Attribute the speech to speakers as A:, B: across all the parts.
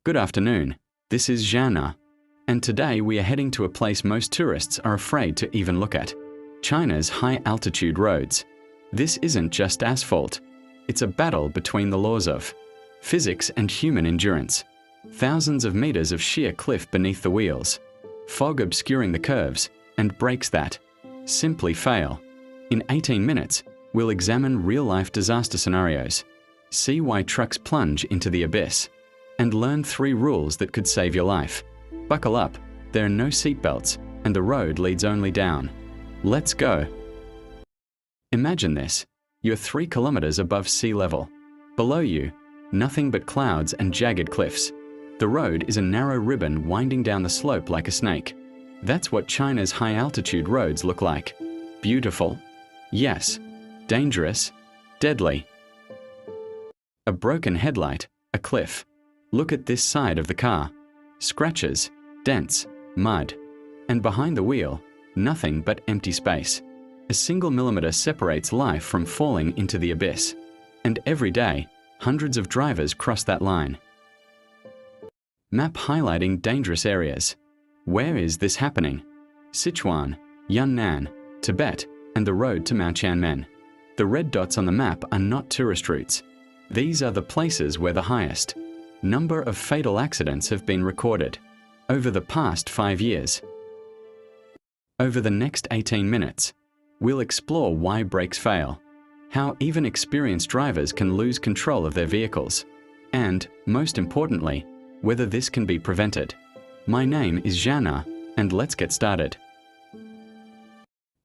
A: Good afternoon, this is Zhana, and today we are heading to a place most tourists are afraid to even look at, China's high-altitude roads. This isn't just asphalt, it's a battle between the laws of physics and human endurance. Thousands of meters of sheer cliff beneath the wheels, fog obscuring the curves, and brakes that simply fail. In 18 minutes, we'll examine real-life disaster scenarios, see why trucks plunge into the abyss, and learn 3 rules that could save your life. Buckle up, there are no seatbelts, and the road leads only down. Let's go. Imagine this. You're 3 kilometers above sea level. Below you, nothing but clouds and jagged cliffs. The road is a narrow ribbon winding down the slope like a snake. That's what China's high-altitude roads look like. Beautiful? Yes. Dangerous? Deadly. A broken headlight, a cliff. Look at this side of the car. Scratches, dents, mud. And behind the wheel, nothing but empty space. A single millimeter separates life from falling into the abyss. And every day, hundreds of drivers cross that line. Map highlighting dangerous areas. Where is this happening? Sichuan, Yunnan, Tibet, and the road to Mount Tianmen. The red dots on the map are not tourist routes. These are the places where the highest number of fatal accidents have been recorded over the past 5 years. Over the next 18 minutes, we'll explore why brakes fail, how even experienced drivers can lose control of their vehicles, and, most importantly, whether this can be prevented. My name is Zhana, and let's get started.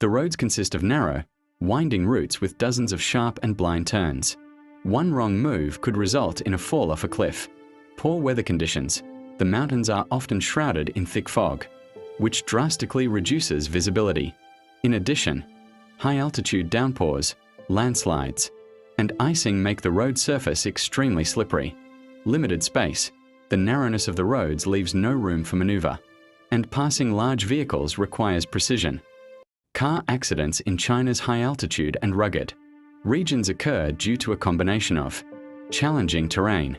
A: The roads consist of narrow, winding routes with dozens of sharp and blind turns. One wrong move could result in a fall off a cliff. Poor weather conditions. The mountains are often shrouded in thick fog, which drastically reduces visibility. In addition, high-altitude downpours, landslides, and icing make the road surface extremely slippery. Limited space. The narrowness of the roads leaves no room for maneuver, and passing large vehicles requires precision. Car accidents in China's high-altitude and rugged regions occur due to a combination of challenging terrain,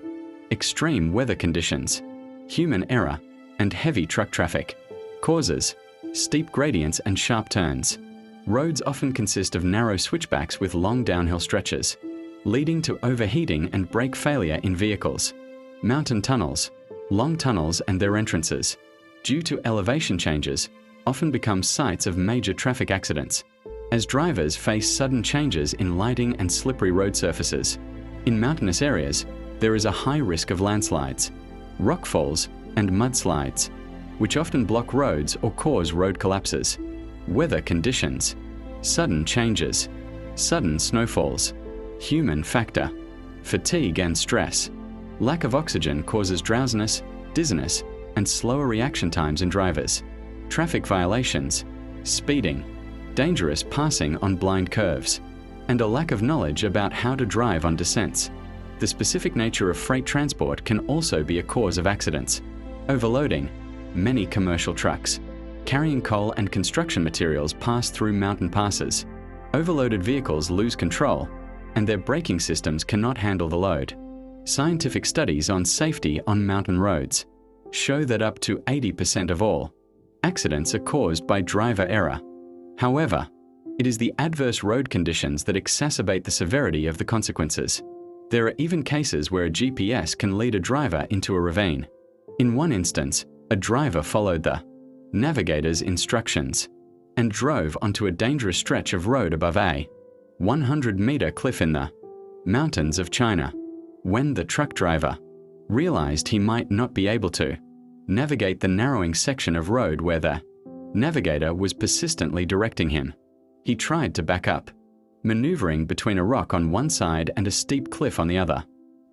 A: extreme weather conditions, human error, and heavy truck traffic. Causes: steep gradients and sharp turns. Roads often consist of narrow switchbacks with long downhill stretches, leading to overheating and brake failure in vehicles. Mountain tunnels. Long tunnels and their entrances, due to elevation changes, often become sites of major traffic accidents, as drivers face sudden changes in lighting and slippery road surfaces. In mountainous areas, there is a high risk of landslides, rockfalls, and mudslides, which often block roads or cause road collapses. Weather conditions. Sudden changes. Sudden snowfalls. Human factor. Fatigue and stress. Lack of oxygen causes drowsiness, dizziness, and slower reaction times in drivers. Traffic violations. Speeding. Dangerous passing on blind curves. And a lack of knowledge about how to drive on descents. The specific nature of freight transport can also be a cause of accidents. Overloading. Many commercial trucks carrying coal and construction materials pass through mountain passes. Overloaded vehicles lose control, and their braking systems cannot handle the load. Scientific studies on safety on mountain roads show that up to 80% of all accidents are caused by driver error. However, it is the adverse road conditions that exacerbate the severity of the consequences. There are even cases where a GPS can lead a driver into a ravine. In one instance, a driver followed the navigator's instructions and drove onto a dangerous stretch of road above a 100-meter cliff in the mountains of China. When the truck driver realized he might not be able to navigate the narrowing section of road where the navigator was persistently directing him, he tried to back up, maneuvering between a rock on one side and a steep cliff on the other.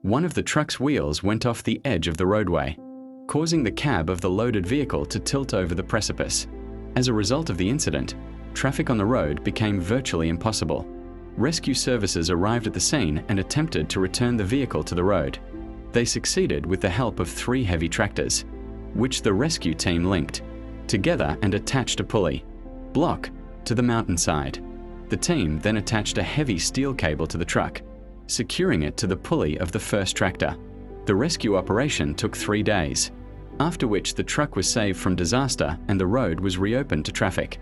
A: One of the truck's wheels went off the edge of the roadway, causing the cab of the loaded vehicle to tilt over the precipice. As a result of the incident, traffic on the road became virtually impossible. Rescue services arrived at the scene and attempted to return the vehicle to the road. They succeeded with the help of 3 heavy tractors, which the rescue team linked together and attached a pulley block to the mountainside. The team then attached a heavy steel cable to the truck, securing it to the pulley of the first tractor. The rescue operation took 3 days, after which the truck was saved from disaster and the road was reopened to traffic.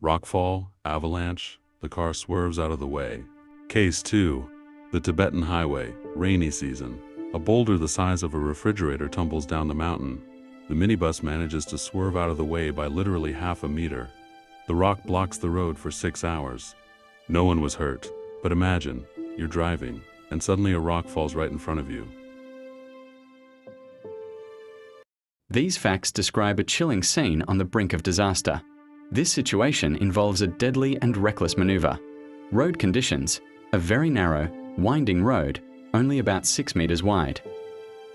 B: Rockfall, avalanche, the car swerves out of the way. Case 2. The Tibetan Highway, rainy season. A boulder the size of a refrigerator tumbles down the mountain. The minibus manages to swerve out of the way by literally half a meter. The rock blocks the road for 6 hours. No one was hurt, but imagine, you're driving, and suddenly a rock falls right in front of you.
A: These facts describe a chilling scene on the brink of disaster. This situation involves a deadly and reckless maneuver. Road conditions: a very narrow, winding road, only about 6 meters wide.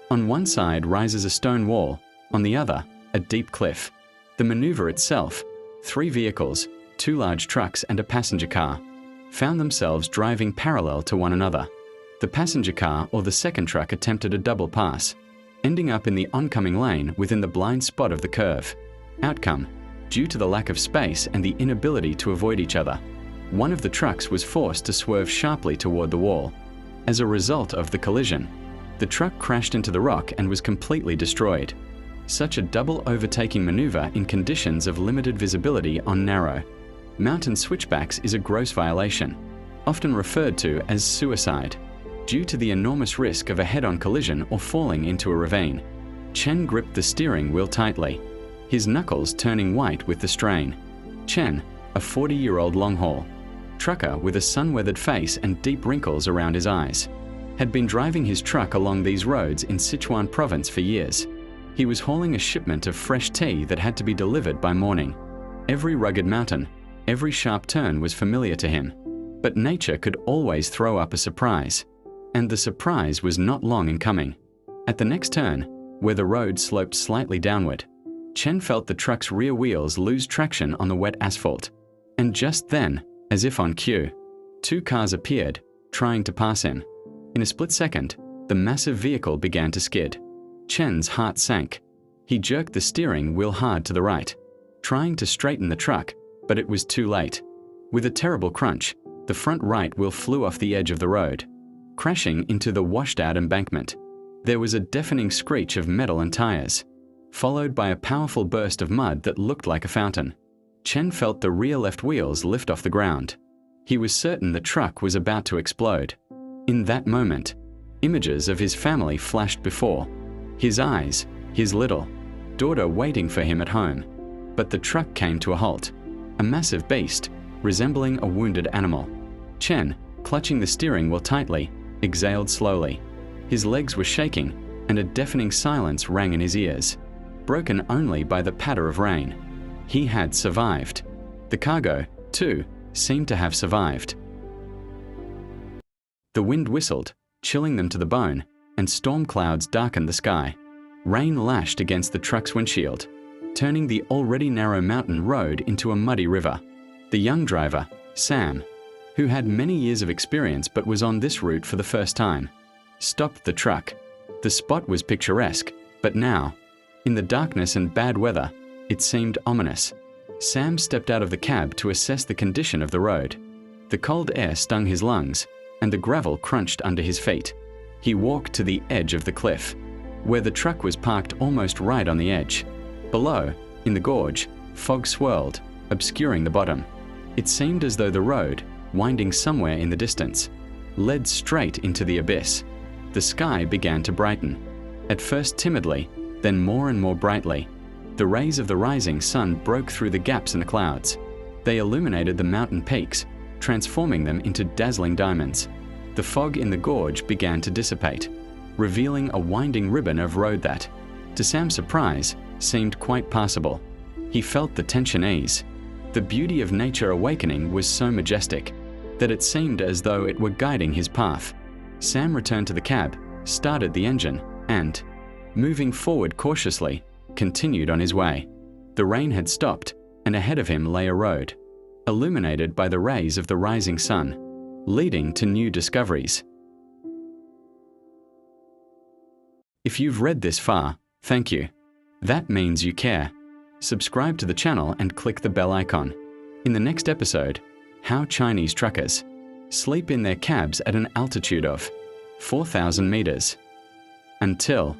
A: On one side rises a stone wall, on the other, a deep cliff. The maneuver itself: 3 vehicles, 2 large trucks and a passenger car, found themselves driving parallel to one another. The passenger car or the second truck attempted a double pass, ending up in the oncoming lane within the blind spot of the curve. Outcome: due to the lack of space and the inability to avoid each other, one of the trucks was forced to swerve sharply toward the wall. As a result of the collision, the truck crashed into the rock and was completely destroyed. Such a double overtaking maneuver in conditions of limited visibility on narrow mountain switchbacks is a gross violation, often referred to as suicide, due to the enormous risk of a head-on collision or falling into a ravine. Chen gripped the steering wheel tightly, his knuckles turning white with the strain. Chen, a 40-year-old long-haul trucker with a sun-weathered face and deep wrinkles around his eyes, had been driving his truck along these roads in Sichuan province for years. He was hauling a shipment of fresh tea that had to be delivered by morning. Every rugged mountain, every sharp turn was familiar to him, but nature could always throw up a surprise. And the surprise was not long in coming. At the next turn, where the road sloped slightly downward, Chen felt the truck's rear wheels lose traction on the wet asphalt. And just then, as if on cue, 2 cars appeared, trying to pass him. In a split second, the massive vehicle began to skid. Chen's heart sank. He jerked the steering wheel hard to the right, trying to straighten the truck, but it was too late. With a terrible crunch, the front right wheel flew off the edge of the road, crashing into the washed-out embankment. There was a deafening screech of metal and tires, followed by a powerful burst of mud that looked like a fountain. Chen felt the rear left wheels lift off the ground. He was certain the truck was about to explode. In that moment, images of his family flashed before his eyes, his little daughter waiting for him at home. But the truck came to a halt, a massive beast, resembling a wounded animal. Chen, clutching the steering wheel tightly, exhaled slowly. His legs were shaking, and a deafening silence rang in his ears, broken only by the patter of rain. He had survived. The cargo, too, seemed to have survived. The wind whistled, chilling them to the bone, and storm clouds darkened the sky. Rain lashed against the truck's windshield, turning the already narrow mountain road into a muddy river. The young driver, Sam, who had many years of experience but was on this route for the first time, stopped the truck. The spot was picturesque, but now, in the darkness and bad weather, it seemed ominous. Sam stepped out of the cab to assess the condition of the road. The cold air stung his lungs, and the gravel crunched under his feet. He walked to the edge of the cliff, where the truck was parked almost right on the edge. Below, in the gorge, fog swirled, obscuring the bottom. It seemed as though the road, winding somewhere in the distance, led straight into the abyss. The sky began to brighten, at first timidly, then more and more brightly. The rays of the rising sun broke through the gaps in the clouds. They illuminated the mountain peaks, transforming them into dazzling diamonds. The fog in the gorge began to dissipate, revealing a winding ribbon of road that, to Sam's surprise, seemed quite passable. He felt the tension ease. The beauty of nature awakening was so majestic that it seemed as though it were guiding his path. Sam returned to the cab, started the engine, and, moving forward cautiously, continued on his way. The rain had stopped, and ahead of him lay a road, illuminated by the rays of the rising sun, leading to new discoveries. If you've read this far, thank you. That means you care. Subscribe to the channel and click the bell icon. In the next episode, how Chinese truckers sleep in their cabs at an altitude of 4,000 meters. Until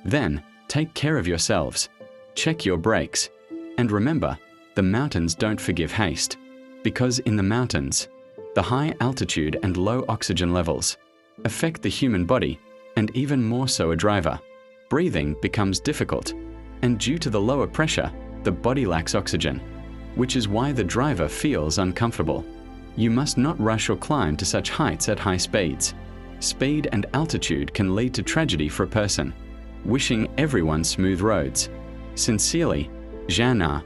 A: then, take care of yourselves, check your brakes, and remember, the mountains don't forgive haste, because in the mountains, the high altitude and low oxygen levels affect the human body, and even more so a driver. Breathing becomes difficult, and due to the lower pressure, the body lacks oxygen, which is why the driver feels uncomfortable. You must not rush or climb to such heights at high speeds. Speed and altitude can lead to tragedy for a person. Wishing everyone smooth roads. Sincerely, Jana.